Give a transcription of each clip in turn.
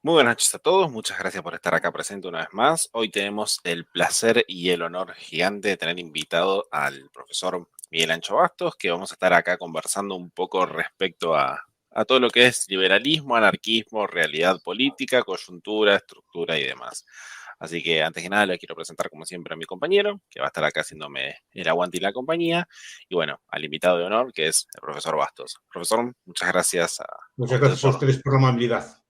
Muy buenas noches a todos, muchas gracias por estar acá presente una vez más. Hoy tenemos el placer y el honor gigante de tener invitado al profesor Miguel Ancho Bastos, que vamos a estar acá conversando un poco respecto a todo lo que es liberalismo, anarquismo, realidad política, coyuntura, estructura y demás. Así que antes que nada le quiero presentar como siempre a mi compañero, que va a estar acá haciéndome el aguante y la compañía, y bueno, al invitado de honor, que es el profesor Bastos. Profesor, muchas gracias a Muchas usted gracias a por... ustedes por la amabilidad.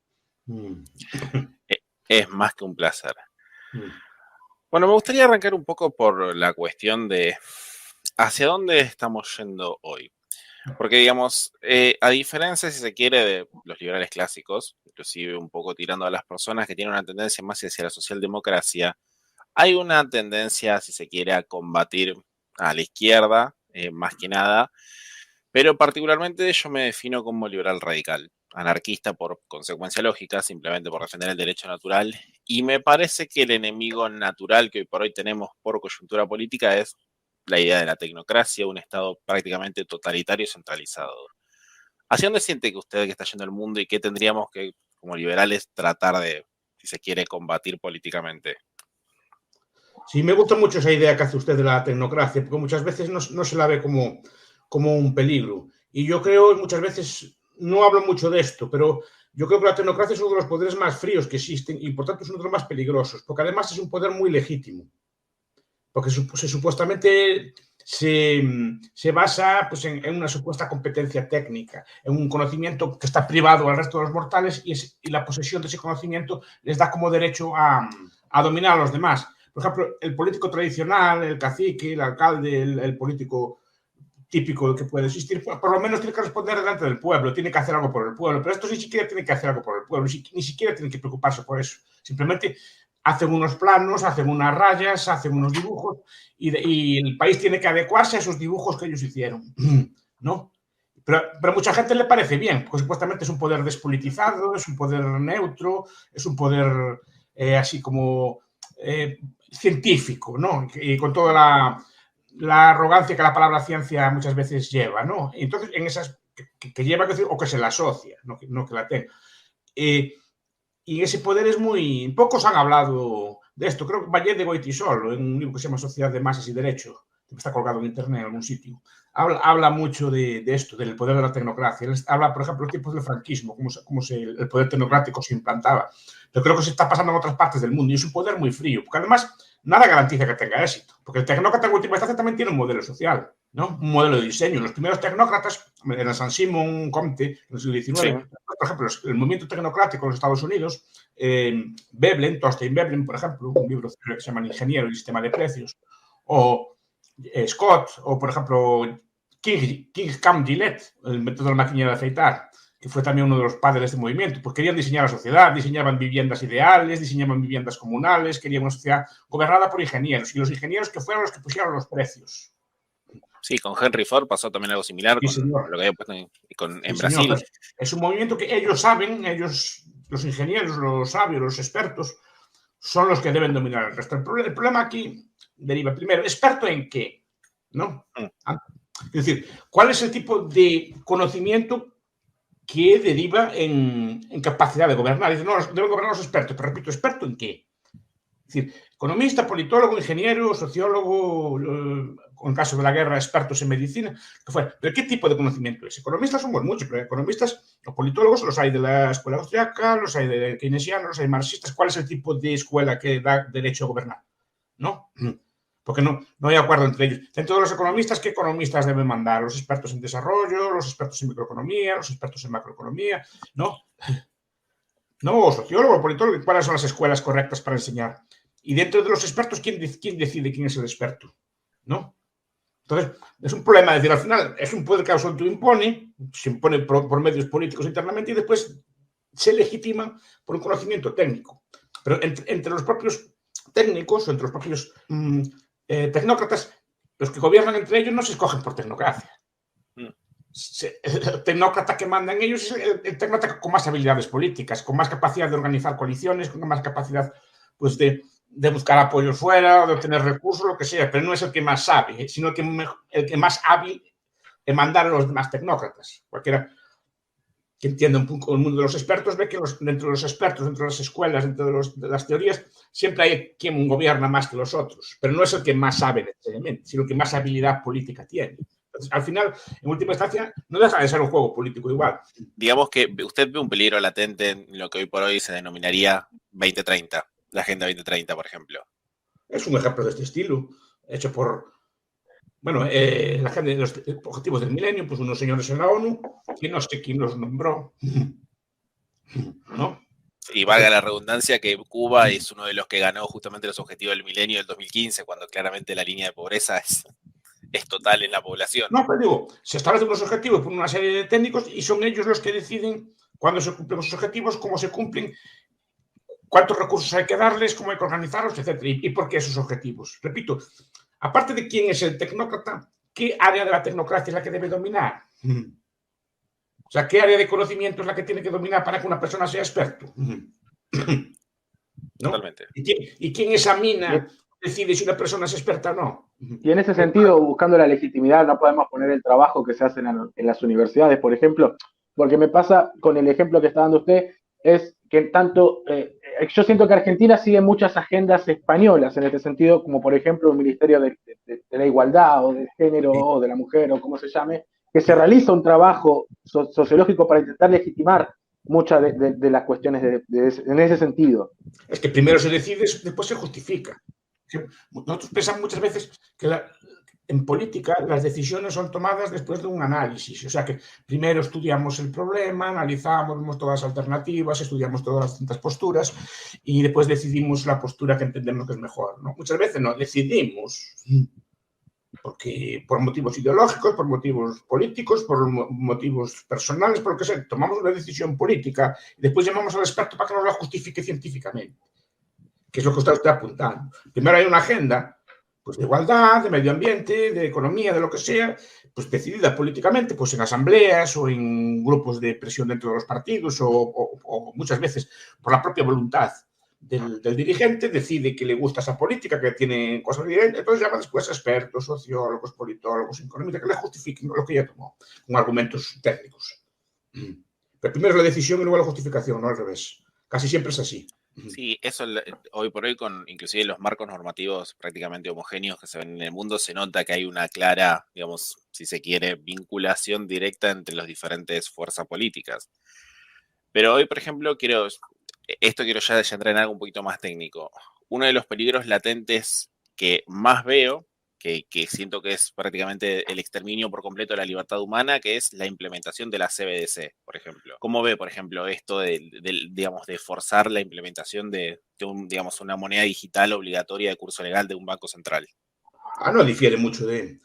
Es más que un placer. Mm. Bueno, me gustaría arrancar un poco por la cuestión de hacia dónde estamos yendo hoy. Porque, digamos, a diferencia, si se quiere, de los liberales clásicos, inclusive un poco tirando a las personas que tienen una tendencia más hacia la socialdemocracia, hay una tendencia, si se quiere, a combatir a la izquierda, más que nada, pero particularmente yo me defino como liberal radical, anarquista por consecuencia lógica, simplemente por defender el derecho natural, y me parece que el enemigo natural que hoy por hoy tenemos por coyuntura política es la idea de la tecnocracia, un Estado prácticamente totalitario y centralizado. ¿Hacia dónde siente que usted que está yendo el mundo y qué tendríamos que, como liberales, tratar de, si se quiere, combatir políticamente? Sí, me gusta mucho esa idea que hace usted de la tecnocracia, porque muchas veces no se la ve como un peligro. Y yo creo, muchas veces, no hablo mucho de esto, pero yo creo que la tecnocracia es uno de los poderes más fríos que existen y por tanto es uno de los más peligrosos, porque además es un poder muy legítimo, porque supuestamente se basa pues, en una supuesta competencia técnica, en un conocimiento que está privado al resto de los mortales y la posesión de ese conocimiento les da como derecho a dominar a los demás. Por ejemplo, el político tradicional, el cacique, el alcalde, el político típico que puede existir, por lo menos tiene que responder delante del pueblo, tiene que hacer algo por el pueblo, pero estos ni siquiera tienen que hacer algo por el pueblo, ni siquiera tienen que preocuparse por eso. Simplemente hacen unos planos, hacen unas rayas, hacen unos dibujos y el país tiene que adecuarse a esos dibujos que ellos hicieron, ¿no? Pero a mucha gente le parece bien, porque supuestamente es un poder despolitizado, es un poder neutro, es un poder así como científico, ¿no? Y con toda la arrogancia que la palabra ciencia muchas veces lleva, ¿no? Entonces, en esas que lleva o que se la asocia, no que la tenga. Y ese poder es muy... Pocos han hablado de esto. Creo que Vallée de Goitisol, en un libro que se llama Sociedad de Masas y Derecho, que está colgado en internet en algún sitio, habla mucho de esto, del poder de la tecnocracia. Él habla, por ejemplo, los tiempos del franquismo, cómo el poder tecnocrático se implantaba. Yo creo que se está pasando en otras partes del mundo y es un poder muy frío, porque además nada garantiza que tenga éxito, porque el tecnócrata en última instancia también tiene un modelo social, ¿no? Un modelo de diseño. Los primeros tecnócratas, en Saint-Simon Comte, en el siglo Sí. XIX, por ejemplo, el movimiento tecnocrático en los Estados Unidos, Veblen, Thorstein Veblen, por ejemplo, un libro que se llama El ingeniero y el sistema de precios, o Scott, o por ejemplo, King Cam Gillette, el método de la maquinilla de afeitar, que fue también uno de los padres de este movimiento, pues querían diseñar la sociedad, diseñaban viviendas ideales, diseñaban viviendas comunales, querían una sociedad gobernada por ingenieros, y los ingenieros que fueron los que pusieron los precios. Sí, con Henry Ford pasó también algo similar Sí, con señor. lo que había puesto Sí, en señor. Brasil. Entonces, es un movimiento que ellos saben, los ingenieros, los sabios, los expertos, son los que deben dominar el resto. El problema aquí deriva primero, ¿experto en qué? ¿No? Mm. Es decir, ¿cuál es el tipo de conocimiento que deriva en capacidad de gobernar? Dice, no, deben gobernar los expertos, pero repito, ¿experto en qué? Es decir, economista, politólogo, ingeniero, sociólogo, en caso de la guerra, expertos en medicina, que fue. ¿Pero qué tipo de conocimiento es? Economistas somos muchos, pero economistas o politólogos los hay de la escuela austriaca, los hay de keynesianos, los hay marxistas. ¿Cuál es el tipo de escuela que da derecho a gobernar? ¿No? Porque no hay acuerdo entre ellos. Dentro de los economistas, ¿qué economistas deben mandar? Los expertos en desarrollo, los expertos en microeconomía, los expertos en macroeconomía, ¿no? No, sociólogo, politólogo, ¿cuáles son las escuelas correctas para enseñar? Y dentro de los expertos, ¿quién decide quién es el experto? ¿No? Entonces, es un problema, es decir, al final es un poder que autoimpone, se impone por medios políticos internamente y después se legitima por un conocimiento técnico. Pero entre los propios técnicos o entre los propios tecnócratas, los que gobiernan entre ellos no se escogen por tecnocracia. El tecnócrata que manda en ellos es el tecnócrata con más habilidades políticas, con más capacidad de organizar coaliciones, con más capacidad pues, de buscar apoyos fuera, de obtener recursos, lo que sea, pero no es el que más sabe, sino el que más hábil en mandar a los demás tecnócratas. Cualquiera que entiende un poco el mundo de los expertos, ve que dentro de los expertos, dentro de las escuelas, dentro de las teorías, siempre hay quien gobierna más que los otros, pero no es el que más sabe necesariamente, sino el que más habilidad política tiene. Entonces, al final, en última instancia, no deja de ser un juego político igual. Digamos que usted ve un peligro latente en lo que hoy por hoy se denominaría 2030, la Agenda 2030, por ejemplo. Es un ejemplo de este estilo, hecho por, bueno, la agenda de los objetivos del milenio, pues unos señores en la ONU, que no sé quién los nombró, ¿no? Y valga la redundancia que Cuba es uno de los que ganó justamente los objetivos del milenio del 2015, cuando claramente la línea de pobreza es total en la población. No, pero digo, se establecen unos objetivos por una serie de técnicos y son ellos los que deciden cuándo se cumplen esos objetivos, cómo se cumplen, cuántos recursos hay que darles, cómo hay que organizarlos, etc. Y por qué esos objetivos. Repito, aparte de quién es el tecnócrata, ¿qué área de la tecnocracia es la que debe dominar? O sea, ¿qué área de conocimiento es la que tiene que dominar para que una persona sea experto? ¿No? Totalmente. ¿Y quién examina, decide si una persona es experta o no? Y en ese sentido, buscando la legitimidad, no podemos poner el trabajo que se hace en las universidades, por ejemplo, porque me pasa con el ejemplo que está dando usted, es que tanto, yo siento que Argentina sigue muchas agendas españolas en este sentido, como por ejemplo el Ministerio de la Igualdad o del Género o de la Mujer o como se llame, que se realiza un trabajo sociológico para intentar legitimar muchas de las cuestiones en ese sentido. Es que primero se decide, después se justifica. Nosotros pensamos muchas veces que en política las decisiones son tomadas después de un análisis. O sea que primero estudiamos el problema, analizamos, vemos todas las alternativas, estudiamos todas las distintas posturas y después decidimos la postura que entendemos que es mejor, ¿no? Muchas veces no, decidimos porque por motivos ideológicos, por motivos políticos, por motivos personales, por lo que sea, tomamos una decisión política y después llamamos al experto para que nos la justifique científicamente, que es lo que está usted apuntando. Primero hay una agenda pues, de igualdad, de medio ambiente, de economía, de lo que sea, pues decidida políticamente, pues en asambleas o en grupos de presión dentro de los partidos o muchas veces por la propia voluntad del dirigente, decide que le gusta esa política, que tiene cosas diferentes, entonces llama después a expertos, sociólogos, politólogos, economistas, que le justifiquen lo que ya tomó, con argumentos técnicos. Pero primero es la decisión y luego la justificación, no al revés. Casi siempre es así. Sí, eso hoy por hoy, con inclusive los marcos normativos prácticamente homogéneos que se ven en el mundo, se nota que hay una clara, digamos, si se quiere, vinculación directa entre las diferentes fuerzas políticas. Pero hoy, por ejemplo, quiero ya entrar en algo un poquito más técnico. Uno de los peligros latentes que más veo, que siento que es prácticamente el exterminio por completo de la libertad humana, que es la implementación de la CBDC, por ejemplo. ¿Cómo ve, por ejemplo, esto digamos, de forzar la implementación de digamos, una moneda digital obligatoria de curso legal de un banco central? No difiere mucho de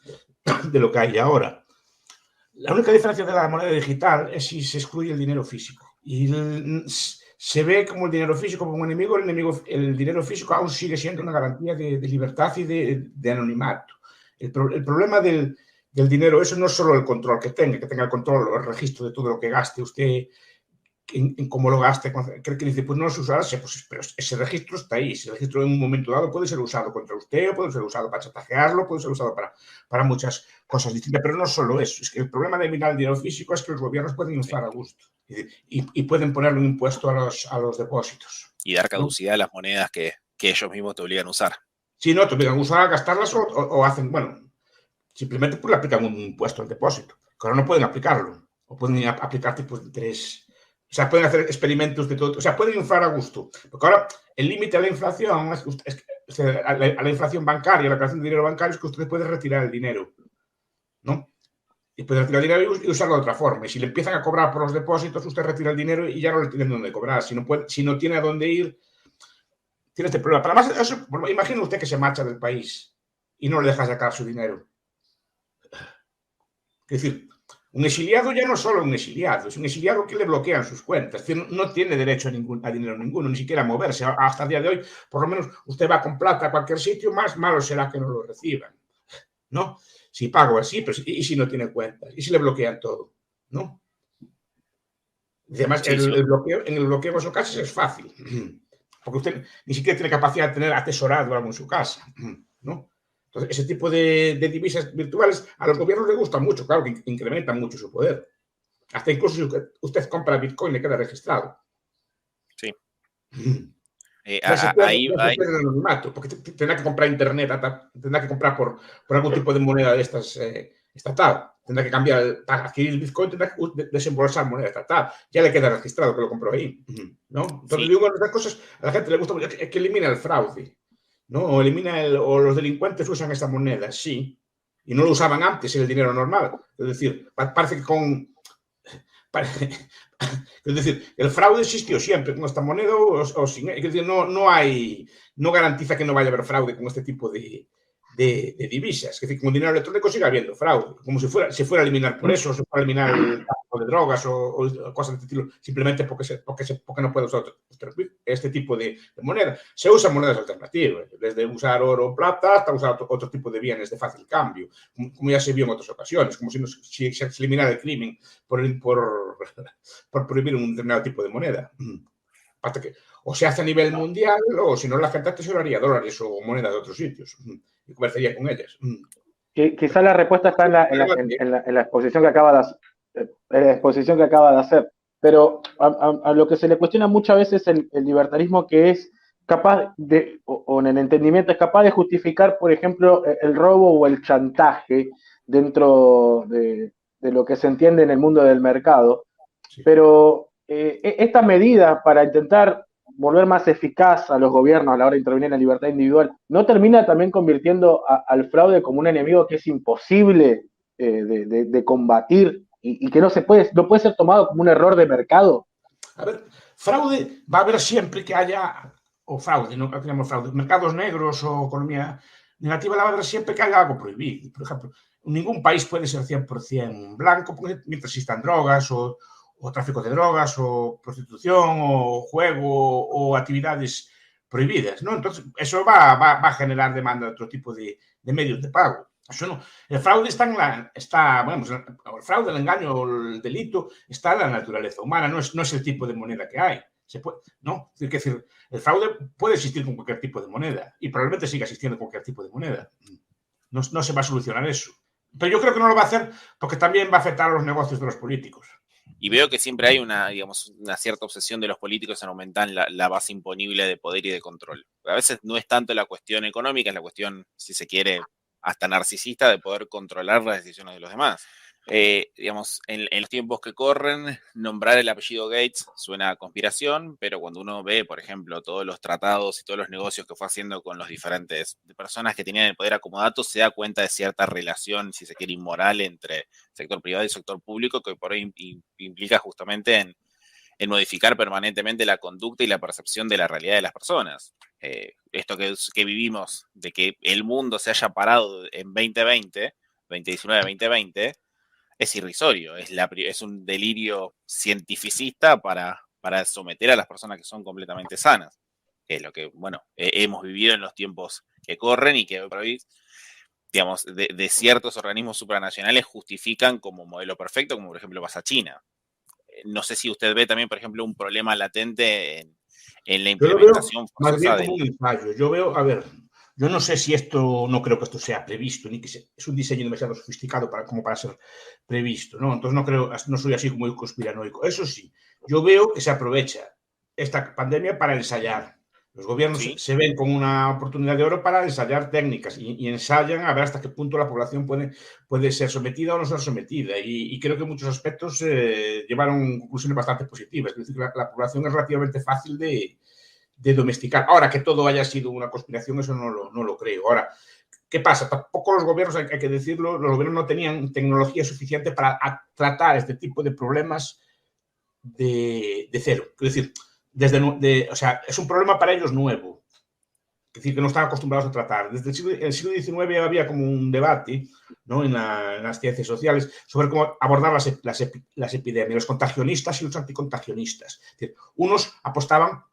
lo que hay ahora. La única diferencia de la moneda digital es si se excluye el dinero físico. Y se ve como el dinero físico como un enemigo, el dinero físico aún sigue siendo una garantía de libertad y de anonimato. El problema del dinero, eso no es solo el control que tenga el control o el registro de todo lo que gaste usted, en cómo lo gaste, creo que dice, pues no es usarse, pues, pero ese registro está ahí, ese registro en un momento dado puede ser usado contra usted, o puede ser usado para chantajearlo, puede ser usado para muchas cosas distintas, pero no solo eso, es que el problema de mirar el dinero físico es que los gobiernos pueden inflar a gusto y pueden ponerle un impuesto a los depósitos. Y dar caducidad a las monedas que ellos mismos te obligan a usar. Si no, te obligan a usar, a gastarlas o hacen, bueno, simplemente pues le aplican un impuesto al depósito, que ahora no pueden aplicarlo, o pueden aplicar tipos de interés. O sea, pueden hacer experimentos de todo. O sea, pueden inflar a gusto. Porque ahora el límite a la inflación, a la inflación bancaria, a la creación de dinero bancario, es que usted puede retirar el dinero, ¿no? Y puede retirar el dinero y usarlo de otra forma. Y si le empiezan a cobrar por los depósitos, usted retira el dinero y ya no le tienen dónde cobrar. Si no tiene a dónde ir, tiene este problema. Pero además, imagine usted que se marcha del país y no le deja sacar su dinero. Es decir, un exiliado ya no es solo un exiliado, es un exiliado que le bloquean sus cuentas. Es decir, no tiene derecho a dinero ninguno, ni siquiera a moverse. Hasta el día de hoy, por lo menos, usted va con plata a cualquier sitio, más malo será que no lo reciban, ¿no? Si pago así, pero ¿y si no tiene cuentas? ¿Y si le bloquean todo? ¿No? Además, en el bloqueo en esos casos es fácil, porque usted ni siquiera tiene capacidad de tener atesorado algo en su casa, ¿no? Entonces, ese tipo de divisas virtuales a los gobiernos les gusta mucho, claro, que incrementan mucho su poder. Hasta incluso si usted compra Bitcoin le queda registrado. Sí. Ahí pierde el anonimato, porque tendrá que comprar internet, tendrá que comprar por algún tipo de moneda de estas estatal. Tendrá que cambiar, para adquirir el Bitcoin, tendrá que desembolsar moneda estatal. Ya le queda registrado que lo compró ahí, ¿no? Entonces, digo, una de las cosas a la gente le gusta mucho, es que elimina el fraude, ¿no? O los delincuentes usan esta moneda, sí, y no lo usaban antes en el dinero normal. Es decir, parece que es decir, el fraude existió siempre con esta moneda o sin. Es decir, no garantiza que no vaya a haber fraude con este tipo de divisas. Es decir, con dinero electrónico sigue habiendo fraude, como si fuera a eliminar por eso, o se fuera a eliminar el tráfico de drogas o cosas de este estilo, simplemente porque no puede usar este tipo de moneda. Se usan monedas alternativas, desde usar oro o plata hasta usar otro tipo de bienes de fácil cambio, como ya se vio en otras ocasiones, como si se eliminara el crimen por prohibir un determinado tipo de moneda. Hasta que o se hace a nivel mundial, o si no, la gente tesoraría dólares o moneda de otros sitios y comerciaría con ellas. Quizá la respuesta está en la exposición que acaba de hacer. Pero a lo que se le cuestiona muchas veces el libertarismo, que es capaz de, o en el entendimiento, es capaz de justificar, por ejemplo, el robo o el chantaje dentro de lo que se entiende en el mundo del mercado. Sí. Pero esta medida para intentar volver más eficaz a los gobiernos a la hora de intervenir en la libertad individual, ¿no termina también convirtiendo al fraude como un enemigo que es imposible de combatir y que no puede ser tomado como un error de mercado? A ver, fraude va a haber siempre que haya, o fraude, no tenemos fraude, mercados negros o economía negativa, la va a haber siempre que haya algo prohibido. Por ejemplo, ningún país puede ser 100% blanco mientras existan drogas o tráfico de drogas, o prostitución, o juego, o actividades prohibidas, ¿no? Entonces, eso va a generar demanda de otro tipo de medios de pago. Eso no. El fraude el fraude, el engaño o el delito está en la naturaleza humana, no es el tipo de moneda que hay. ¿No? Es decir, el fraude puede existir con cualquier tipo de moneda y probablemente siga existiendo con cualquier tipo de moneda. No se va a solucionar eso. Pero yo creo que no lo va a hacer porque también va a afectar a los negocios de los políticos. Y veo que siempre hay una cierta obsesión de los políticos en aumentar la base imponible de poder y de control. A veces no es tanto la cuestión económica, es la cuestión, si se quiere, hasta narcisista, de poder controlar las decisiones de los demás. En los tiempos que corren, nombrar el apellido Gates suena a conspiración, pero cuando uno ve, por ejemplo, todos los tratados y todos los negocios que fue haciendo con los diferentes personas que tenían el poder acomodato, se da cuenta de cierta relación, si se quiere, inmoral entre sector privado y sector público, que por ahí implica justamente en modificar permanentemente la conducta y la percepción de la realidad de las personas. Esto que vivimos, de que el mundo se haya parado en 2019-2020, es irrisorio, es un delirio cientificista para someter a las personas que son completamente sanas, que es lo que, hemos vivido en los tiempos que corren y que hoy, digamos, de ciertos organismos supranacionales justifican como modelo perfecto, como por ejemplo pasa China. No sé si usted ve también, por ejemplo, un problema latente en la implementación forzosa. Más bien como un ensayo. Yo veo, a ver, yo no sé si no creo que esto sea previsto, ni que es un diseño demasiado sofisticado como para ser previsto, ¿no? Entonces no soy así como muy conspiranoico. Eso sí, yo veo que se aprovecha esta pandemia para ensayar. Los gobiernos se ven con una oportunidad de oro para ensayar técnicas y ensayan a ver hasta qué punto la población puede ser sometida o no ser sometida. Y creo que en muchos aspectos llevaron conclusiones bastante positivas. Es decir, la población es relativamente fácil de domesticar. Ahora, que todo haya sido una conspiración, eso no lo creo. Ahora, ¿qué pasa? Tampoco los gobiernos, hay que decirlo, los gobiernos no tenían tecnología suficiente para tratar este tipo de problemas de cero. Es decir, es un problema para ellos nuevo. Es decir, que no están acostumbrados a tratar. Desde el siglo XIX había como un debate, ¿no? en las ciencias sociales sobre cómo abordar las epidemias, los contagionistas y los anticontagionistas. Es decir, unos apostaban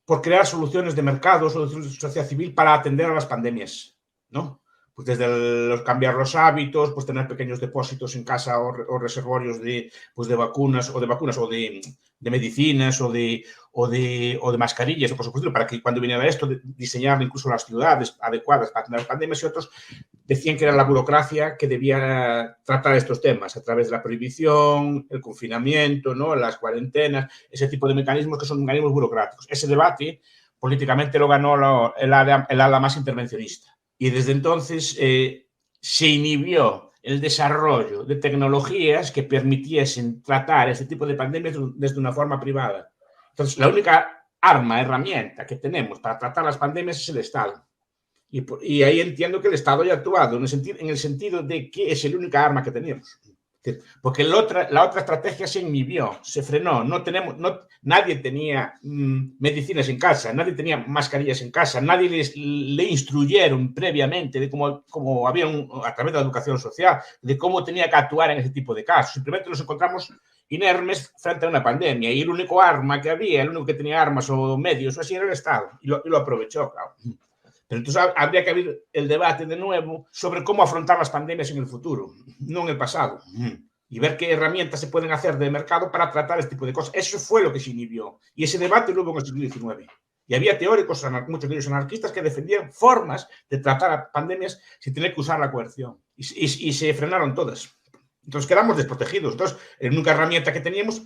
por crear soluciones de mercado, soluciones de sociedad civil para atender a las pandemias, ¿no? Pues desde cambiar los hábitos, pues tener pequeños depósitos en casa o reservorios de vacunas o de medicinas o de o de mascarillas o cosas por el estilo, para que cuando viniera esto, diseñar incluso las ciudades adecuadas para atender las pandemias, y otros decían que era la burocracia que debía tratar estos temas a través de la prohibición, el confinamiento, ¿no? Las cuarentenas, ese tipo de mecanismos que son mecanismos burocráticos. Ese debate políticamente lo ganó el ala más intervencionista. Y desde entonces se inhibió el desarrollo de tecnologías que permitiesen tratar este tipo de pandemias desde una forma privada. Entonces, la única herramienta que tenemos para tratar las pandemias es el Estado. Y ahí entiendo que el Estado ya ha actuado en el sentido de que es la única arma que tenemos. Porque la otra estrategia se inhibió, se frenó. Nadie tenía medicinas en casa, nadie tenía mascarillas en casa, nadie le instruyeron previamente de cómo había a través de la educación social, de cómo tenía que actuar en ese tipo de casos. Simplemente nos encontramos inermes frente a una pandemia y el único arma que había, el único que tenía armas o medios o así era el Estado y lo aprovechó, claro. Pero entonces habría que abrir el debate de nuevo sobre cómo afrontar las pandemias en el futuro, no en el pasado. Y ver qué herramientas se pueden hacer de mercado para tratar este tipo de cosas. Eso fue lo que se inhibió. Y ese debate lo hubo en el siglo XIX. Y había teóricos, muchos de ellos anarquistas, que defendían formas de tratar a pandemias sin tener que usar la coerción. Y se frenaron todas. Entonces quedamos desprotegidos. Entonces, la única herramienta que teníamos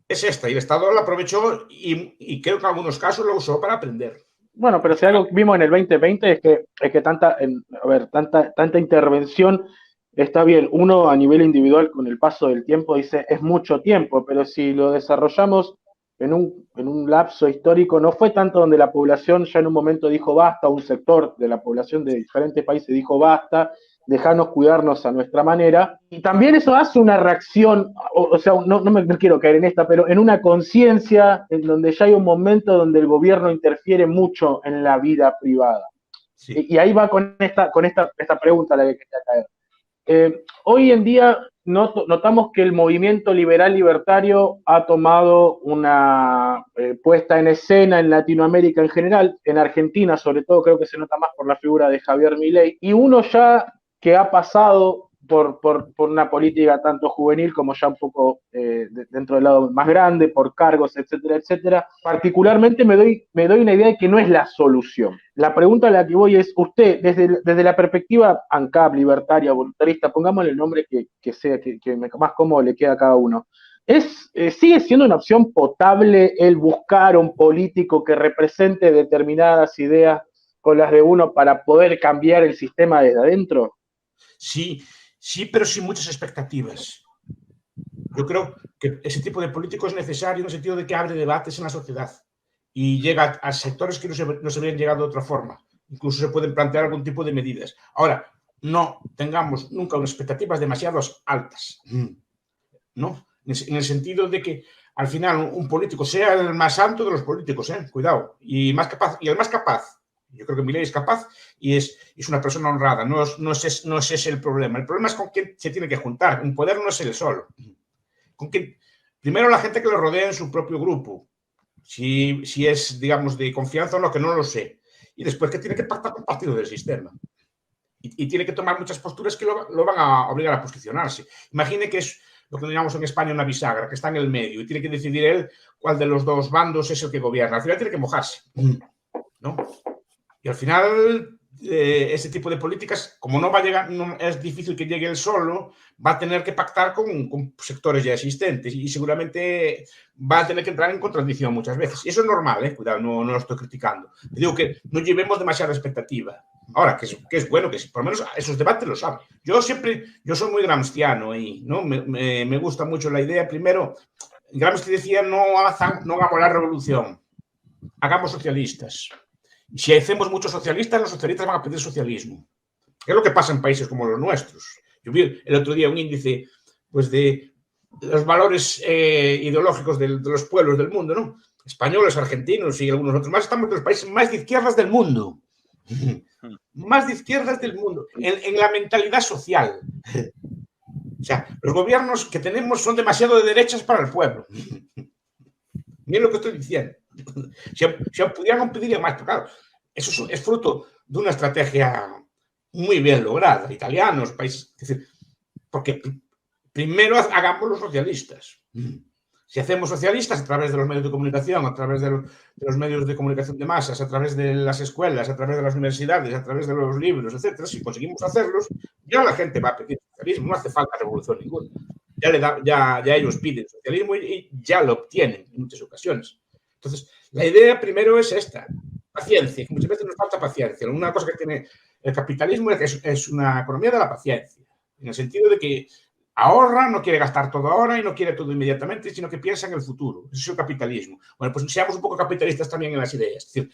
es esta. Y el Estado la aprovechó y creo que en algunos casos lo usó para aprender. Bueno, pero si algo vimos en el 2020 es que tanta intervención está bien. Uno a nivel individual con el paso del tiempo dice es mucho tiempo, pero si lo desarrollamos en un lapso histórico, no fue tanto donde la población ya en un momento dijo basta, un sector de la población de diferentes países dijo basta, dejarnos cuidarnos a nuestra manera, y también eso hace una reacción, o sea, no me quiero caer en esta, pero en una conciencia en donde ya hay un momento donde el gobierno interfiere mucho en la vida privada. Sí. Y ahí va con esta pregunta a la que quería caer. Hoy en día notamos que el movimiento liberal libertario ha tomado una puesta en escena en Latinoamérica en general, en Argentina sobre todo creo que se nota más por la figura de Javier Milei, y uno ya que ha pasado por una política tanto juvenil como ya un poco dentro del lado más grande, por cargos, etcétera, etcétera. Particularmente me doy una idea de que no es la solución. La pregunta a la que voy es, usted, desde la perspectiva ANCAP, libertaria, voluntarista, pongámosle el nombre que sea, que más cómodo le queda a cada uno, ¿sigue siendo una opción potable el buscar un político que represente determinadas ideas con las de uno para poder cambiar el sistema desde adentro? Sí, pero sin muchas expectativas. Yo creo que ese tipo de político es necesario en el sentido de que abre debates en la sociedad y llega a sectores que no se habrían llegado de otra forma. Incluso se pueden plantear algún tipo de medidas. Ahora, no tengamos nunca unas expectativas demasiado altas, ¿no? En el sentido de que al final un político sea el más santo de los políticos, cuidado, y el más capaz. Yo creo que Milei es capaz y es una persona honrada. No es ese el problema. El problema es con quién se tiene que juntar. Un poder no es él solo. Primero la gente que lo rodea en su propio grupo. Si es, digamos, de confianza o no, que no lo sé. Y después que tiene que pactar con partidos del sistema. Y tiene que tomar muchas posturas que lo van a obligar a posicionarse. Imagine que es lo que llamamos en España una bisagra, que está en el medio y tiene que decidir él cuál de los dos bandos es el que gobierna. Al final tiene que mojarse, ¿no? Y al final, ese tipo de políticas, como no va a llegar, no es difícil que llegue él solo, va a tener que pactar con sectores ya existentes y seguramente va a tener que entrar en contradicción muchas veces. Y eso es normal, cuidado, no lo estoy criticando. Digo que no llevemos demasiada expectativa. Ahora, que es bueno que por lo menos esos debates los saben. Yo soy muy gramsciano y ¿no? Me gusta mucho la idea. Primero, Gramsci decía, no hagamos la revolución, hagamos socialistas. Y si hacemos muchos socialistas, los socialistas van a pedir socialismo. ¿Qué es lo que pasa en países como los nuestros? Yo vi el otro día un índice pues, de los valores ideológicos de los pueblos del mundo, ¿no? Españoles, argentinos y algunos otros más. Estamos en los países más de izquierdas del mundo. Más de izquierdas del mundo. En la mentalidad social. O sea, los gobiernos que tenemos son demasiado de derechas para el pueblo. Miren lo que estoy diciendo. Si pudieran pedir más, pero claro, eso es fruto de una estrategia muy bien lograda. Italianos, países. Es decir, porque primero hagamos los socialistas. Si hacemos socialistas a través de los medios de comunicación, a través de los medios de comunicación de masas, a través de las escuelas, a través de las universidades, a través de los libros, etcétera, si conseguimos hacerlos, ya la gente va a pedir socialismo, no hace falta revolución ninguna. Ya ellos piden socialismo y ya lo obtienen en muchas ocasiones. Entonces, la idea primero es esta, paciencia, que muchas veces nos falta paciencia. Una cosa que tiene el capitalismo es una economía de la paciencia, en el sentido de que ahorra, no quiere gastar todo ahora y no quiere todo inmediatamente, sino que piensa en el futuro. Eso es el capitalismo. Bueno, pues seamos un poco capitalistas también en las ideas. Es decir,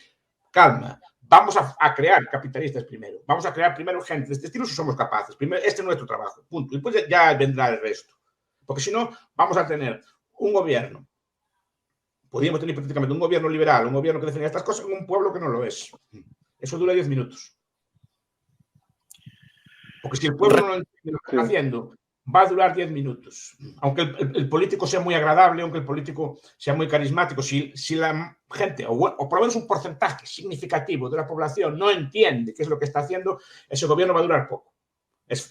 calma, vamos a crear capitalistas primero. Vamos a crear primero gente de este estilo si somos capaces. Primero, este es nuestro trabajo, punto. Y después ya vendrá el resto. Porque si no, vamos a tener un gobierno. Podríamos tener hipotéticamente un gobierno liberal, un gobierno que defiende estas cosas en un pueblo que no lo es. Eso dura 10 minutos. Porque si el pueblo no entiende lo que está haciendo, va a durar 10 minutos. Aunque el político sea muy agradable, aunque el político sea muy carismático, si la gente, o por lo menos un porcentaje significativo de la población no entiende qué es lo que está haciendo, ese gobierno va a durar poco. Es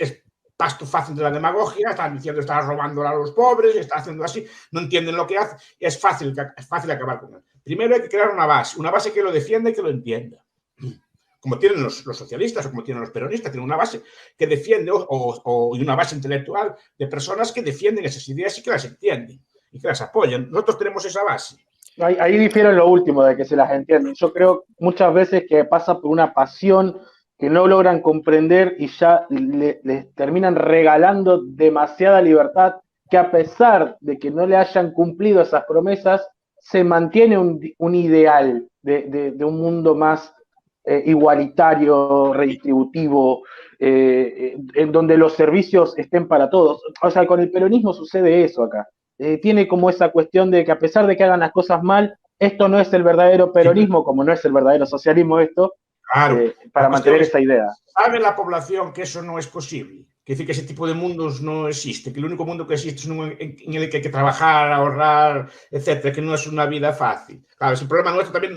pasto fácil de la demagogia, están diciendo está robando a los pobres, está haciendo así, no entienden lo que hace, y es fácil acabar con él. Primero hay que crear una base que lo defienda y que lo entienda. Como tienen los socialistas o como tienen los peronistas, tienen una base que defiende y una base intelectual de personas que defienden esas ideas y que las entienden y que las apoyan. Nosotros tenemos esa base. Ahí difiero en lo último, de que se las entienden. Yo creo muchas veces que pasa por una pasión que no logran comprender y ya les terminan regalando demasiada libertad, que a pesar de que no le hayan cumplido esas promesas, se mantiene un ideal de un mundo más igualitario, redistributivo, en donde los servicios estén para todos. O sea, con el peronismo sucede eso acá. Tiene como esa cuestión de que a pesar de que hagan las cosas mal, esto no es el verdadero peronismo, como no es el verdadero socialismo esto, claro, para mantener esa idea. ¿Sabe la población que eso no es posible? Que decir que ese tipo de mundos no existe, que el único mundo que existe es uno en el que hay que trabajar, ahorrar, etcétera, que no es una vida fácil. Claro, es el problema nuestro también,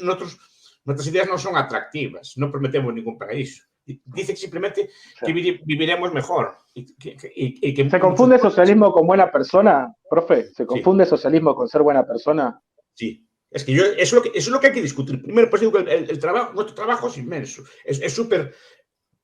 nuestras ideas no son atractivas, no prometemos ningún paraíso. Dice simplemente que viviremos mejor. ¿Se confunde socialismo con buena persona, profe? ¿Se confunde socialismo con ser buena persona? Sí. Es que eso es lo que hay que discutir. Primero, pues digo que nuestro trabajo es inmenso. Es súper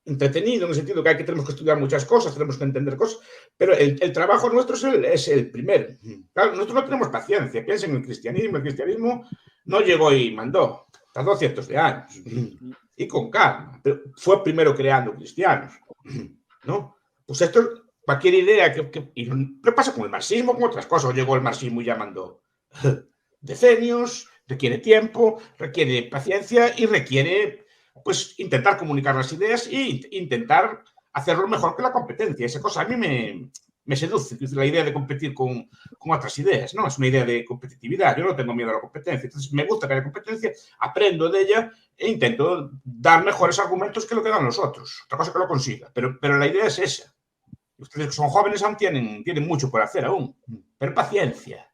entretenido en el sentido que tenemos que estudiar muchas cosas, tenemos que entender cosas, pero el trabajo nuestro es el primero. Claro, nosotros no tenemos paciencia. Piensen en el cristianismo no llegó y mandó. Tardó cientos de años. Y con calma. Pero fue primero creando cristianos. ¿No? Pues esto, cualquier idea pero pasa con el marxismo, con otras cosas. Llegó el marxismo y ya mandó decenios, requiere tiempo, requiere paciencia y requiere, pues, intentar comunicar las ideas e intentar hacerlo mejor que la competencia. Esa cosa a mí me seduce, la idea de competir con otras ideas, ¿no? Es una idea de competitividad. Yo no tengo miedo a la competencia. Entonces, me gusta que haya competencia, aprendo de ella e intento dar mejores argumentos que lo que dan los otros. Otra cosa que lo consiga. Pero la idea es esa. Ustedes que son jóvenes aún tienen mucho por hacer aún. Pero paciencia.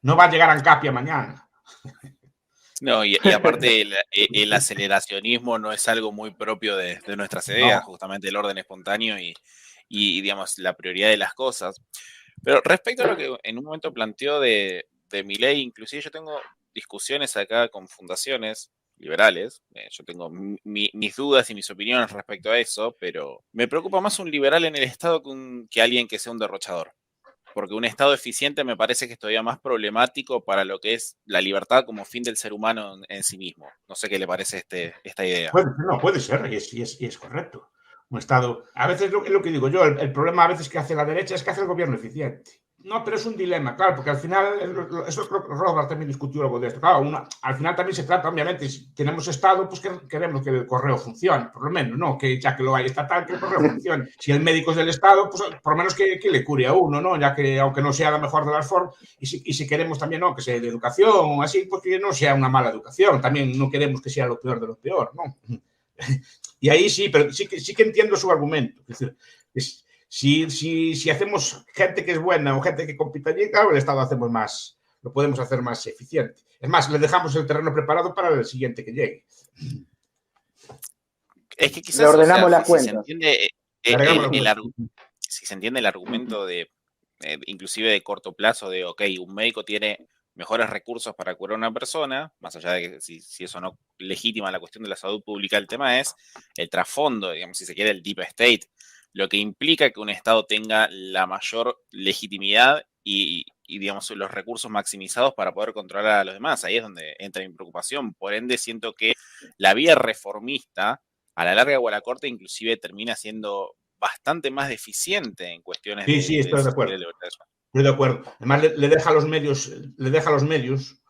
No va a llegar a Ancapia mañana. No, y aparte el aceleracionismo no es algo muy propio de nuestras ideas, justamente el orden espontáneo y, digamos, la prioridad de las cosas. Pero respecto a lo que en un momento planteó de Milei, inclusive yo tengo discusiones acá con fundaciones liberales, yo tengo mis dudas y mis opiniones respecto a eso, pero me preocupa más un liberal en el Estado que alguien que sea un derrochador. Porque un Estado eficiente me parece que es todavía más problemático para lo que es la libertad como fin del ser humano en sí mismo. No sé qué le parece esta idea. Puede ser, y es correcto. Un Estado, a veces es lo que digo yo, el problema a veces que hace la derecha es que hace el gobierno eficiente. No, pero es un dilema, claro, porque al final, eso Rothbard también discutió algo de esto. Claro, al final también se trata, obviamente, si tenemos Estado, pues queremos que el correo funcione, por lo menos, ¿no? Que ya que lo hay estatal, que el correo funcione. Si el médico es del Estado, pues por lo menos que le cure a uno, ¿no? Ya que, aunque no sea la mejor de las formas, y si queremos también, ¿no? Que sea de educación o así, pues que no sea una mala educación. También no queremos que sea lo peor de lo peor, ¿no? Y ahí sí, pero sí que entiendo su argumento. Es decir, si hacemos gente que es buena o gente que compite allí, claro, el Estado lo podemos hacer más eficiente. Es más, le dejamos el terreno preparado para el siguiente que llegue. Es que quizás, le ordenamos la cuenta. Si se entiende el argumento de inclusive de corto plazo, de, ok, un médico tiene mejores recursos para curar a una persona, más allá de que si eso no legitima la cuestión de la salud pública, el tema es el trasfondo, digamos, si se quiere, el deep state, lo que implica que un Estado tenga la mayor legitimidad y digamos, los recursos maximizados para poder controlar a los demás. Ahí es donde entra mi preocupación. Por ende, siento que la vía reformista, a la larga o a la corta, inclusive termina siendo bastante más deficiente en cuestiones sí, estoy de acuerdo. Estoy de acuerdo. Además, le deja los medios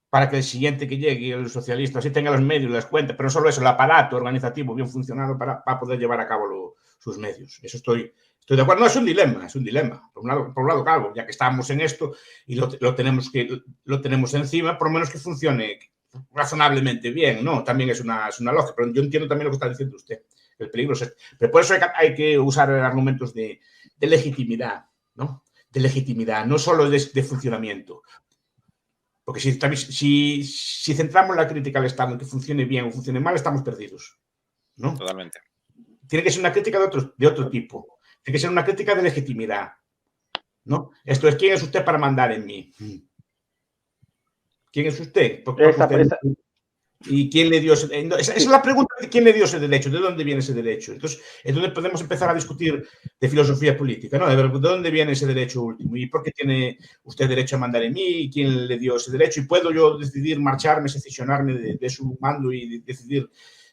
para que el siguiente que llegue, el socialista, sí tenga los medios, les cuente, pero no solo eso, el aparato organizativo bien funcionado para poder llevar a cabo sus medios. Eso estoy de acuerdo. No, es un dilema. Por un lado, claro, ya que estamos en esto y lo tenemos encima, por lo menos que funcione razonablemente bien, ¿no? También es una lógica, pero yo entiendo también lo que está diciendo usted. El peligro es este. Pero por eso hay que usar argumentos de legitimidad, ¿no? De legitimidad, no solo de funcionamiento. Porque si centramos la crítica al Estado en que funcione bien o funcione mal, estamos perdidos, ¿no? Totalmente. Tiene que ser una crítica de otro tipo. Tiene que ser una crítica de legitimidad, ¿no? Esto es, ¿quién es usted para mandar en mí? ¿Quién es usted? ¿Y quién le dio ese derecho? Esa es la pregunta de quién le dio ese derecho, de dónde viene ese derecho. Entonces, es donde podemos empezar a discutir de filosofía política, ¿no? De dónde viene ese derecho último y por qué tiene usted derecho a mandar en mí y quién le dio ese derecho y puedo yo decidir marcharme, secesionarme de su mando y decidir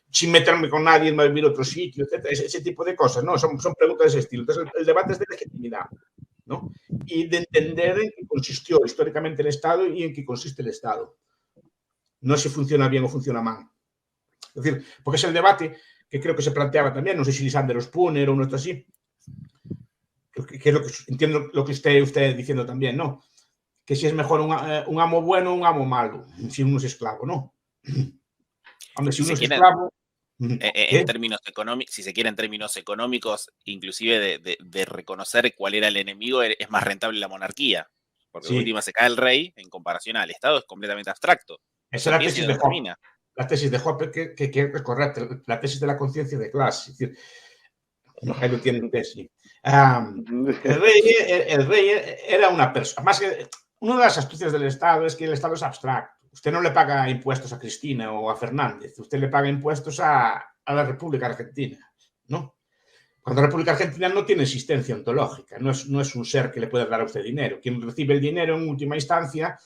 sin meterme con nadie, irme a vivir a otro sitio, etcétera. Ese tipo de cosas, ¿no? Son preguntas de ese estilo. Entonces, el debate es de legitimidad, ¿no? Y de entender en qué consistió históricamente el Estado y en qué consiste el Estado. No si funciona bien o funciona mal. Es decir, porque es el debate que creo que se planteaba también, no sé si Lisander Spooner o no está así, que es lo que entiendo lo que usted diciendo también, ¿no? Que si es mejor un amo bueno o un amo malo, si uno es esclavo, ¿no? Hombre, si uno es esclavo... En términos económicos, si se quiere en términos económicos, inclusive de reconocer cuál era el enemigo, es más rentable la monarquía, porque de última se cae el rey en comparación al Estado, es completamente abstracto. Esa es la tesis de Hoppe. La tesis de Hoppe que es correcta, la tesis de la conciencia de clase. Es decir, ahí lo tienen tesis. El rey era una persona. Más que una de las astucias del Estado es que el Estado es abstracto. Usted no le paga impuestos a Cristina o a Fernández, usted le paga impuestos a la República Argentina, ¿no? Cuando la República Argentina no tiene existencia ontológica, no es un ser que le pueda dar a usted dinero. Quien recibe el dinero en última instancia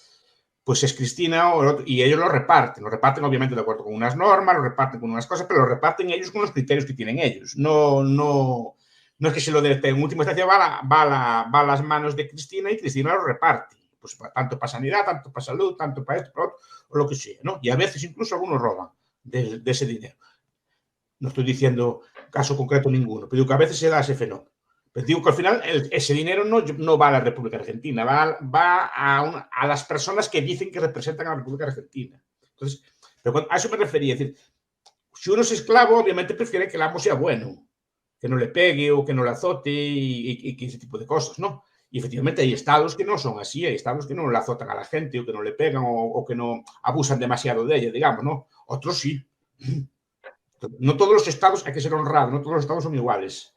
pues es Cristina y ellos lo reparten obviamente de acuerdo con unas normas, lo reparten con unas cosas, pero lo reparten ellos con los criterios que tienen ellos. No es que se lo dé, en última instancia va a las manos de Cristina y Cristina lo reparte. Pues tanto para sanidad, tanto para salud, tanto para esto, para otro, o lo que sea, ¿no? Y a veces incluso algunos roban de ese dinero. No estoy diciendo caso concreto ninguno, pero digo que a veces se da ese fenómeno. Pero digo que al final ese dinero no va a la República Argentina, va a las personas que dicen que representan a la República Argentina. Entonces, pero a eso me refería. Es decir, si uno es esclavo, obviamente prefiere que el amo sea bueno, que no le pegue o que no le azote y ese tipo de cosas, ¿no? Y efectivamente hay estados que no son así, hay estados que no le azotan a la gente o que no le pegan o que no abusan demasiado de ella, digamos, ¿no? Otros sí. No todos los estados hay que ser honrados, no todos los estados son iguales.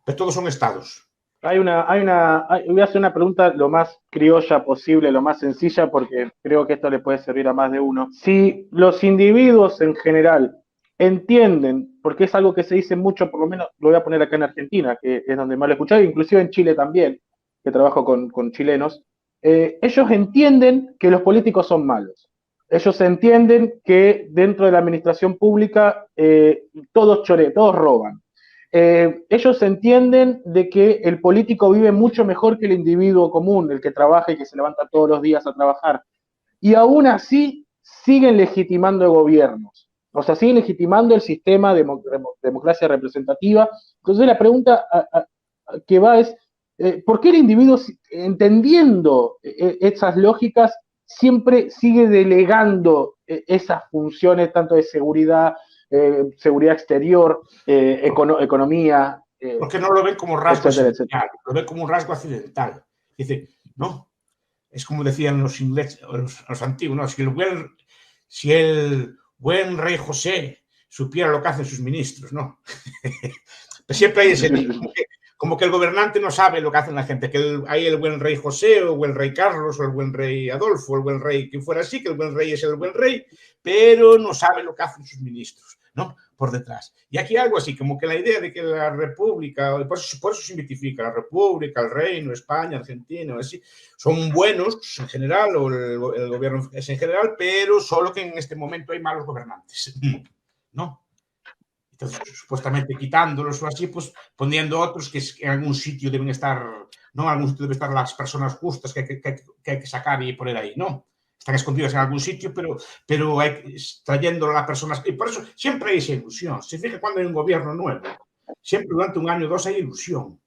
Pero todos son estados. Voy a hacer una pregunta lo más criolla posible, lo más sencilla, porque creo que esto le puede servir a más de uno. Si los individuos en general entienden, porque es algo que se dice mucho, por lo menos lo voy a poner acá en Argentina, que es donde más lo he escuchado, inclusive en Chile también, que trabajo con chilenos, ellos entienden que los políticos son malos. Ellos entienden que dentro de la administración pública todos chorean, todos roban. Ellos entienden de que el político vive mucho mejor que el individuo común, el que trabaja y que se levanta todos los días a trabajar. Y aún así siguen legitimando gobiernos. O sea, siguen legitimando el sistema de democracia representativa. Entonces la pregunta que va es, ¿por qué el individuo, entendiendo esas lógicas, siempre sigue delegando esas funciones tanto de seguridad exterior, economía? Porque no lo ven como rasgo esencial, lo ven como un rasgo accidental. Dice, no, es como decían los ingleses, los antiguos, ¿no? Si el buen rey José supiera lo que hacen sus ministros, ¿no? Pero siempre hay ese como que el gobernante no sabe lo que hace la gente, que hay el buen rey José, o el rey Carlos, o el buen rey Adolfo, o el buen rey que fuera así, que el buen rey es el buen rey, pero no sabe lo que hacen sus ministros, ¿no? Por detrás. Y aquí algo así, como que la idea de que la República, por eso se identifica la República, el Reino, España, Argentina, o así, son buenos en general, o el gobierno es en general, pero solo que en este momento hay malos gobernantes, ¿no? Entonces, supuestamente quitándolos o así, pues poniendo otros que en algún sitio deben estar, ¿no? En algún sitio deben estar las personas justas que hay que sacar y poner ahí, ¿no? Están escondidas en algún sitio, pero trayendo a las personas. Y por eso siempre hay esa ilusión. Se fija cuando hay un gobierno nuevo, siempre durante un año o dos hay ilusión,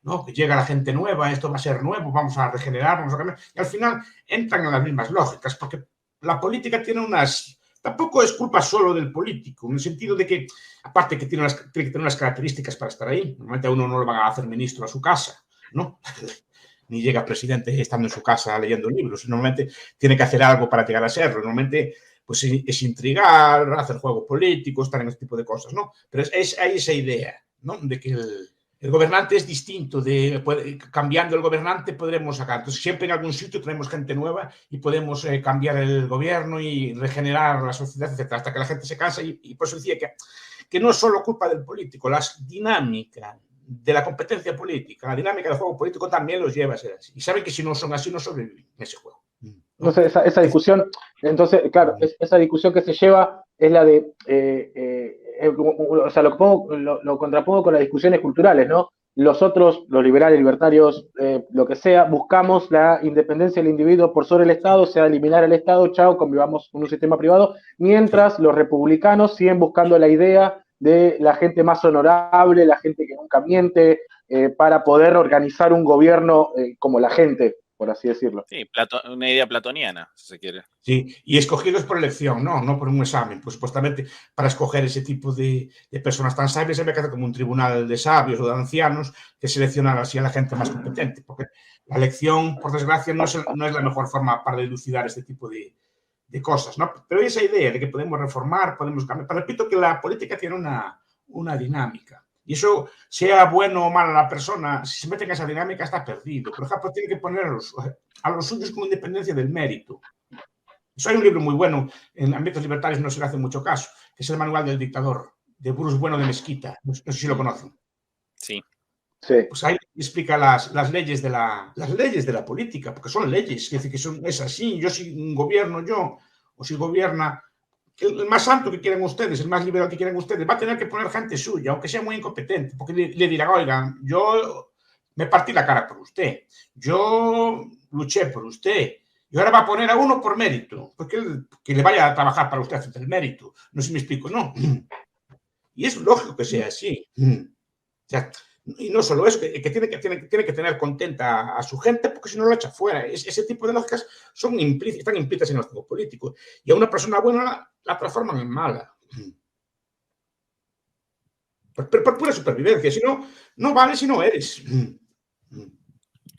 ¿no? Que llega la gente nueva, esto va a ser nuevo, vamos a regenerar, vamos a cambiar. Y al final entran en las mismas lógicas, porque la política tiene unas. Tampoco es culpa solo del político, en el sentido de que, aparte que tiene que tener unas características para estar ahí, normalmente a uno no lo van a hacer ministro a su casa, ¿no? Ni llega presidente estando en su casa leyendo libros, normalmente tiene que hacer algo para llegar a serlo, normalmente pues es intrigar, hacer juegos políticos, estar en este tipo de cosas, ¿no? Pero hay esa idea, ¿no? De que el gobernante es distinto, cambiando el gobernante podremos sacar. Entonces, siempre en algún sitio tenemos gente nueva y podemos cambiar el gobierno y regenerar la sociedad, etcétera, hasta que la gente se cansa. Y por eso decía que no es solo culpa del político, la dinámica de la competencia política, la dinámica del juego político también los lleva a ser así. Y saben que si no son así, no sobreviven en ese juego. Entonces, esa discusión, entonces, claro, esa discusión que se lleva es la de, o sea, lo contrapongo con las discusiones culturales, ¿no? Los otros, los liberales, libertarios, lo que sea, buscamos la independencia del individuo por sobre el Estado, o sea, eliminar el Estado, chao, convivamos con un sistema privado, mientras los republicanos siguen buscando la idea de la gente más honorable, la gente que nunca miente, para poder organizar un gobierno como la gente, por así decirlo. Sí, una idea platoniana, si se quiere. Sí, y escogidos por elección, no por un examen. Pues supuestamente para escoger ese tipo de personas tan sabias había que hacer como un tribunal de sabios o de ancianos que seleccionara así a la gente más competente, porque la elección, por desgracia, no es la mejor forma para dilucidar este tipo de cosas, ¿no? Pero hay esa idea de que podemos reformar, podemos cambiar. Pero repito que la política tiene una dinámica. Y eso, sea bueno o mala la persona, si se mete en esa dinámica está perdido. Por ejemplo, tiene que poner a los suyos con independencia del mérito. Eso hay un libro muy bueno, en ámbitos libertarios no se le hace mucho caso, que es El Manual del Dictador, de Bruce Bueno de Mezquita. No sé si lo conocen. Sí. Pues ahí explica las leyes de la política, porque son leyes, es decir, que es así. Yo si gobierno o si gobierna el más santo que quieran ustedes, el más liberal que quieran ustedes, va a tener que poner gente suya, aunque sea muy incompetente, porque le dirán, oigan, yo me partí la cara por usted, yo luché por usted, y ahora va a poner a uno por mérito, porque que le vaya a trabajar para usted hacer el mérito. No sé si me explico, ¿no? Y es lógico que sea así. O sea, y no solo eso, que tiene que tener contenta a su gente, porque si no lo echa fuera. Ese tipo de lógicas están implícitas en el juego político. Y a una persona buena la transforman en mala. Pero por pura supervivencia. Si no, no vales si no eres.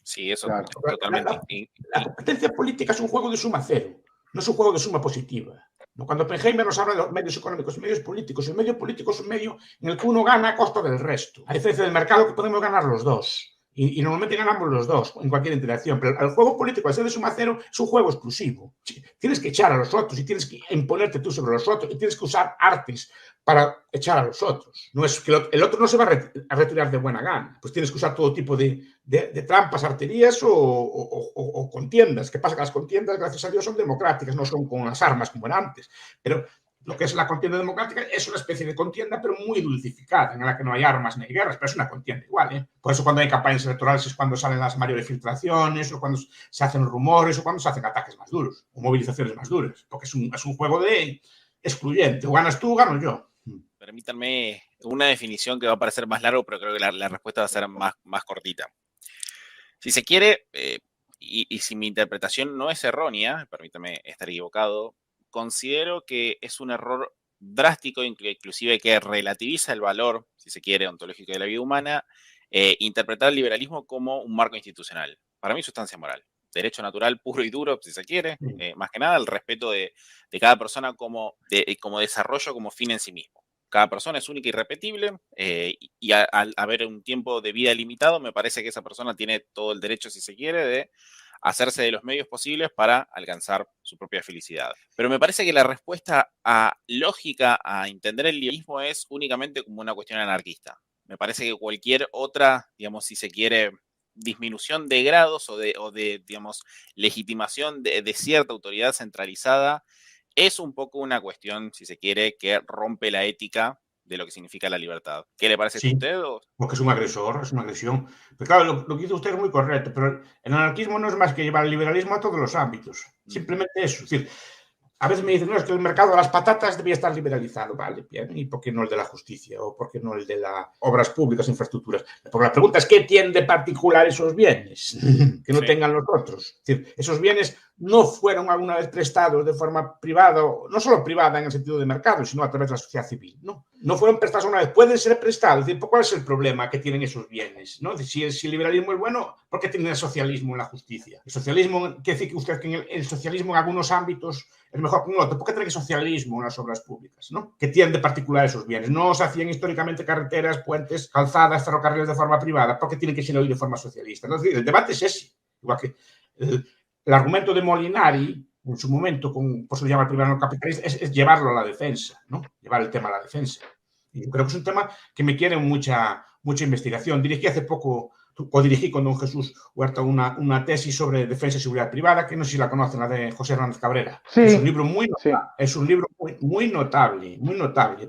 Sí, eso Claro. totalmente. La competencia política es un juego de suma cero, no es un juego de suma positiva. Cuando Oppenheimer nos habla de los medios económicos y medios políticos, el medio político es un medio en el que uno gana a costa del resto. A diferencia del mercado, que podemos ganar los dos. Y normalmente ganamos los dos en cualquier interacción. Pero el juego político, al ser de suma cero, es un juego exclusivo. Tienes que echar a los otros y tienes que imponerte tú sobre los otros y tienes que usar artes para echar a los otros. No es que el otro no se va a retirar de buena gana. Pues tienes que usar todo tipo de trampas, arterías o contiendas. ¿Qué pasa? Que las contiendas, gracias a Dios, son democráticas, no son con las armas como eran antes. Pero lo que es la contienda democrática es una especie de contienda, pero muy dulcificada, en la que no hay armas ni guerras, pero es una contienda igual, ¿eh? Por eso cuando hay campañas electorales es cuando salen las mayores filtraciones, o cuando se hacen rumores, o cuando se hacen ataques más duros, o movilizaciones más duras, porque es un juego de excluyente. O ganas tú o gano yo. Permítanme una definición que va a parecer más largo, pero creo que la respuesta va a ser más cortita. Si se quiere, y si mi interpretación no es errónea, permítame estar equivocado, considero que es un error drástico, inclusive que relativiza el valor, si se quiere, ontológico de la vida humana, interpretar el liberalismo como un marco institucional. Para mí, sustancia moral. Derecho natural puro y duro, si se quiere, más que nada el respeto de cada persona como desarrollo, como fin en sí mismo. cada persona es única y irrepetible, y al haber un tiempo de vida limitado, me parece que esa persona tiene todo el derecho, si se quiere, de hacerse de los medios posibles para alcanzar su propia felicidad. Pero me parece que la respuesta lógica a entender el liberalismo es únicamente como una cuestión anarquista. Me parece que cualquier otra, digamos, si se quiere, disminución de grados o de digamos, legitimación de cierta autoridad centralizada es un poco una cuestión, si se quiere, que rompe la ética de lo que significa la libertad. ¿Qué le parece a usted? Porque es un agresor, es una agresión. Pero claro, lo que dice usted es muy correcto, pero el anarquismo no es más que llevar el liberalismo a todos los ámbitos. Simplemente eso. Es decir, a veces me dicen, no, es que el mercado de las patatas debía estar liberalizado. Vale, bien. ¿Y por qué no el de la justicia? ¿O por qué no el de las obras públicas, infraestructuras? Porque la pregunta es, ¿qué tienen de particular esos bienes que no tengan los otros? Es decir, esos bienes no fueron alguna vez prestados de forma privada, no solo privada en el sentido de mercado, sino a través de la sociedad civil. No fueron prestados una vez, pueden ser prestados. Es decir, ¿cuál es el problema que tienen esos bienes? ¿No? Si el liberalismo es bueno, ¿por qué tienen el socialismo en la justicia? El socialismo, quiere decir que usted que el socialismo en algunos ámbitos es mejor que en otros. ¿Por qué tiene socialismo en las obras públicas? ¿No? ¿Qué tienen de particular esos bienes? No se hacían históricamente carreteras, puentes, calzadas, ferrocarriles de forma privada. ¿Por qué tienen que ser hoy de forma socialista? ¿No? Es decir, el debate es ese. Igual que el argumento de Molinari, en su momento, por eso se llama el primer capitalista, es llevarlo a la defensa, ¿no? Llevar el tema a la defensa. Y yo creo que es un tema que me quiere mucha investigación. Dirigí hace poco, codirigí con don Jesús Huerta una tesis sobre defensa y seguridad privada, que no sé si la conocen, la de José Hernández Cabrera. Sí, es un libro muy notable,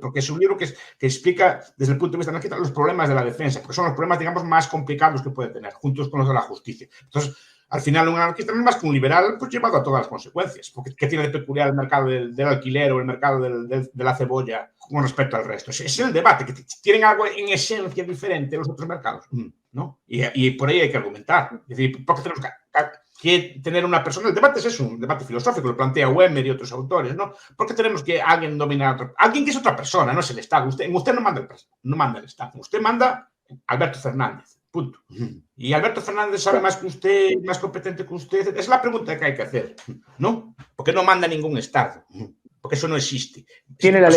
porque es un libro que explica desde el punto de vista anarquista los problemas de la defensa, porque son los problemas, digamos, más complicados que puede tener, juntos con los de la justicia. Entonces, al final, un anarquista no es más que un liberal, pues llevado a todas las consecuencias. Porque ¿qué tiene de peculiar el mercado del alquiler o el mercado de la cebolla con respecto al resto? Es el debate, que tienen algo en esencia diferente de los otros mercados, ¿no? Y por ahí hay que argumentar. Es decir, ¿por qué tenemos que tener una persona? El debate es eso, un debate filosófico, lo plantea Wemer y otros autores, ¿no? ¿Por qué tenemos que alguien dominar a otro? Alguien que es otra persona, no es el Estado. Usted no manda el Estado. Usted manda Alberto Fernández. Punto. Y Alberto Fernández sabe más que usted, más competente que usted. Es la pregunta que hay que hacer, ¿no? Porque no manda ningún Estado, porque eso no existe. Tiene la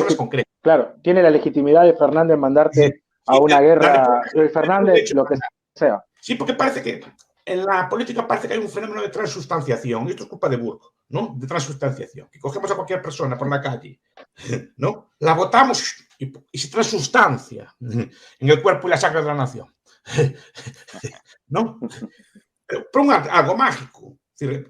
legitimidad de Fernández mandarte a una guerra. Fernández, lo que sea. Sí, porque parece que en la política parece que hay un fenómeno de transustanciación, y esto es culpa de Burke, ¿no? De transustanciación, que cogemos a cualquier persona por la calle, ¿no? La votamos y se transustancia en el cuerpo y la sangre de la nación. ¿No? Pero algo mágico.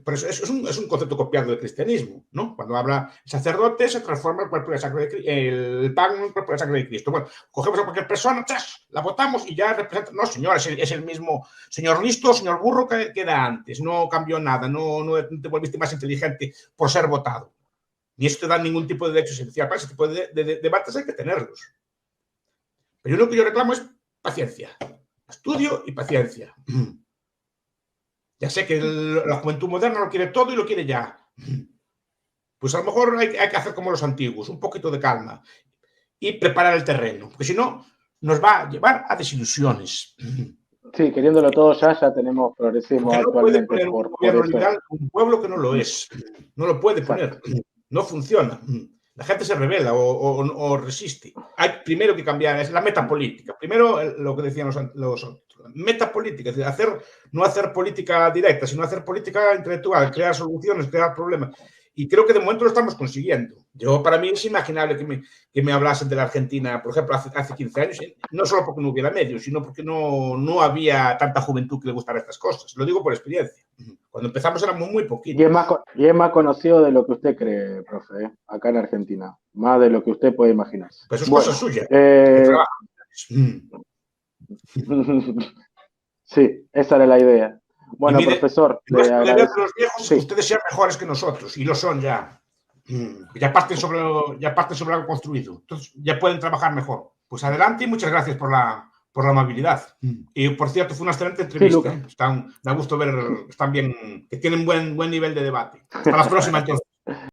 Por eso es un concepto copiado del cristianismo, ¿no? Cuando habla el sacerdote, se transforma el cuerpo y la sangre el pan en el cuerpo y la sangre de Cristo. Bueno, cogemos a cualquier persona, ¡chas!, la votamos y ya representa. No, señor, es el mismo señor listo, señor burro que era antes. No cambió nada, no te volviste más inteligente por ser votado. Ni eso te da ningún tipo de derecho esencial. Para ese tipo de debates hay que tenerlos. Pero lo que yo reclamo es paciencia. Estudio y paciencia. Ya sé que la juventud moderna lo quiere todo y lo quiere ya. Pues a lo mejor hay que hacer como los antiguos, un poquito de calma y preparar el terreno, porque si no, nos va a llevar a desilusiones. Sí, queriéndolo todo ya tenemos progresismo actualmente. No puede poner un gobierno liberal un pueblo que no lo es. No lo puede poner. No funciona. La gente se revela o resiste. Hay primero que cambiar, es la metapolítica. Primero, lo que decían los metapolítica, es decir, no hacer política directa, sino hacer política intelectual, crear soluciones, crear problemas. Y creo que de momento lo estamos consiguiendo. Para mí es inimaginable que me hablasen de la Argentina, por ejemplo, hace 15 años, no solo porque no hubiera medios, sino porque no había tanta juventud que le gustara estas cosas. Lo digo por experiencia. Cuando empezamos éramos muy poquitos. Y es más conocido de lo que usted cree, profe, acá en Argentina. Más de lo que usted puede imaginar. Pues eso es cosa suya. Sí, esa era la idea. Bueno, profesor. Los viejos, sí. Ustedes sean mejores que nosotros, y lo son ya. Ya parten sobre algo construido. Entonces ya pueden trabajar mejor. Pues adelante y muchas gracias por la amabilidad. Y por cierto, fue una excelente entrevista. Da gusto ver, están bien, que tienen buen nivel de debate. Hasta la próxima entonces.